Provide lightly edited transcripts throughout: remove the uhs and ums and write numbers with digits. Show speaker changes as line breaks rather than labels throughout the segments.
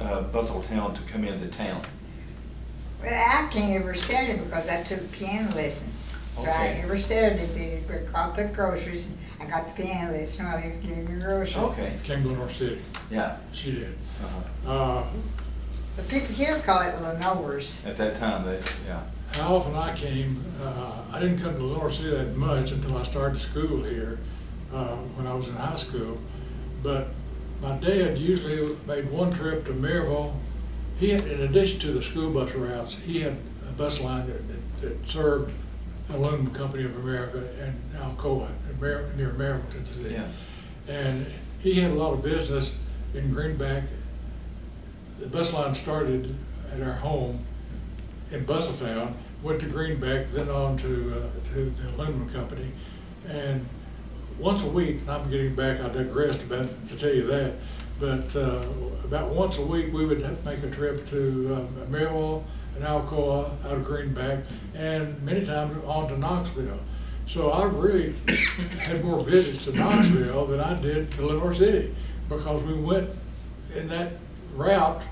Busselltown to come into town?
Well, I can't ever Saturday because I took piano lessons. So I
Okay.
every Saturday did, got the groceries, I got the piano lesson while he was getting the groceries.
Okay,
Came to North City,
yeah.
she did.
Uh-huh.
But people here call it Lenore's.
At that time, yeah.
How often I came, I didn't come to North City that much until I started school here, when I was in high school. But my dad usually made one trip to Maryville. He had, in addition to the school bus routes, he had a bus line that served Aluminum Company of America and Alcoa near Maryville, Tennessee.
Yeah.
And he had a lot of business in Greenback. The bus line started at our home in Busselltown, went to Greenback, then on to the Aluminum Company. And once a week, and I'm getting back, I digressed about to tell you that, but about once a week we would make a trip to Maryville and Alcoa out of Greenback, and many times on to Knoxville. So I really had more visits to Knoxville than I did to Lenore City, because we went in that route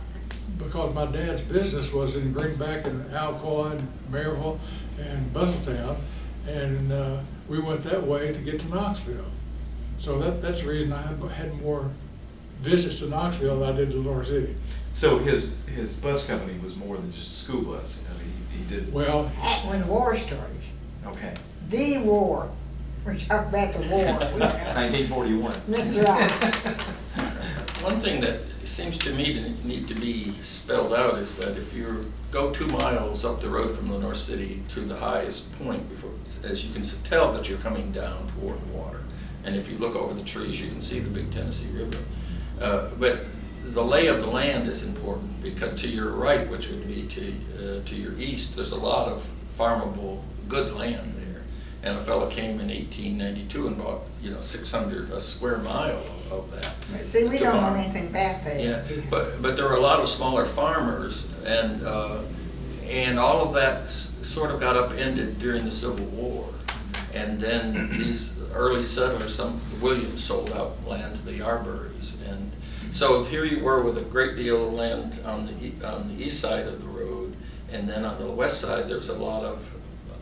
because my dad's business was in Greenback and Alcoa and Maryville and Busselltown, and we went that way to get to Knoxville. So that's the reason I had more visits to Knoxville than I did to Lenore City.
So his bus company was more than just a school bus. I mean, he did.
Well,
When the war started,
Okay.
the war, we're talking about the war.
1941.
That's right.
One thing that seems to me to need to be spelled out is that if you go 2 miles up the road from Lenore City to the highest point, before, as you can tell that you're coming down toward the water, and if you look over the trees, you can see the big Tennessee River. But the lay of the land is important, because to your right, which would be to your east, there's a lot of farmable good land there. And a fellow came in 1892 and bought, 600 a square mile of that.
But see, we
to
don't know
farm.
anything about that.
Yeah, but there were a lot of smaller farmers, and all of that sort of got upended during the Civil War. And then these early settlers, Williams sold out land to the Yarburys, and so here you were with a great deal of land on the east side of the road, and then on the west side there's a lot of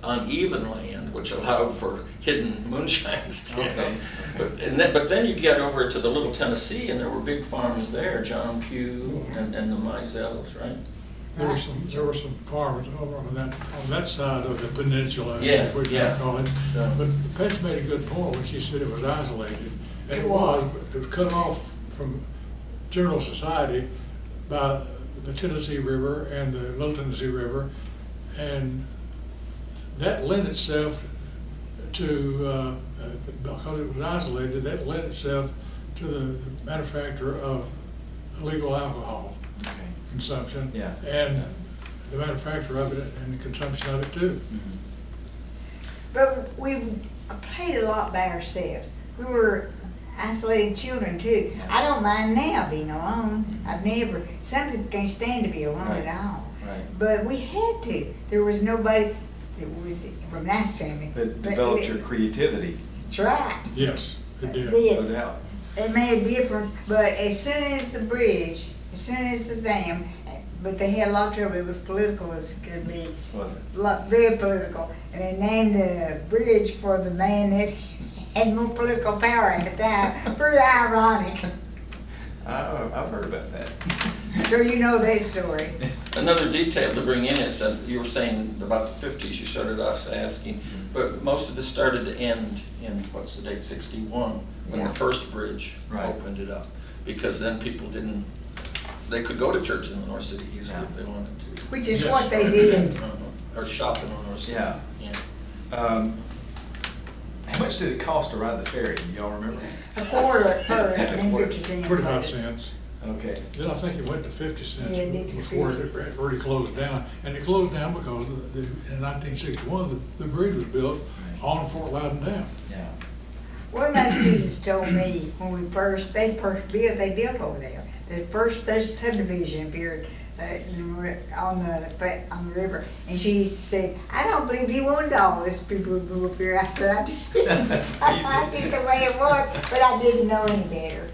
uneven land, which allowed for hidden moonshine still.
Okay.
But then you get over to the Little Tennessee, and there were big farms there, John Pugh and the Mizels, right?
there were some farms over on that side of the peninsula,
Yeah,
if we
yeah.
can call it.
So-
But Patch made a good point when she said it was isolated. And
It was.
It was cut off from general society by the Tennessee River and the Little Tennessee River, and that lent itself to, because it was isolated, that lent itself to the manufacture of illegal alcohol
Okay.
consumption.
Yeah.
And the manufacture of it and the consumption of it too.
Mhm.
But we played a lot by ourselves. We were isolated children too. I don't mind now being alone. I've never, some people can't stand to be alone
Right.
at all.
Right.
But we had to. There was nobody that was from a nice family.
But developed your creativity,
That's right.
Yes, it did.
no doubt.
It made a difference, but as soon as the bridge, as soon as the dam, but they had a lot of trouble. It was political as it could be.
Was it?
Very political. And they named the bridge for the man that had more political power at the time. Pretty ironic.
I've heard about that.
So you know that story.
Another detail to bring in is that you were saying about the 50s, you started off asking, but most of this started to end in, what's the date, 61, when
Yeah.
the first bridge
Right.
opened it up. Because then people they could go to church in Lenore City easily
Yeah.
if they wanted to.
Which is
Yes.
what they did.
Or shop in Lenore City.
Yeah. How much did it cost to ride the ferry? Do y'all remember?
A quarter at first, and then 50 cents.
25
later.
cents.
Okay.
Then I think it went to 50 cents
Yeah, it did to
before
50.
it really closed down. And it closed down because in 1961, the bridge was built on Fort Loudon Dam.
Yeah.
One of my students told me when they first built over there. The first subdivision appeared on the river, and she said, "I don't believe you wanted all this people to go up here." I said, "I did. I did the way it was, but I didn't know any better."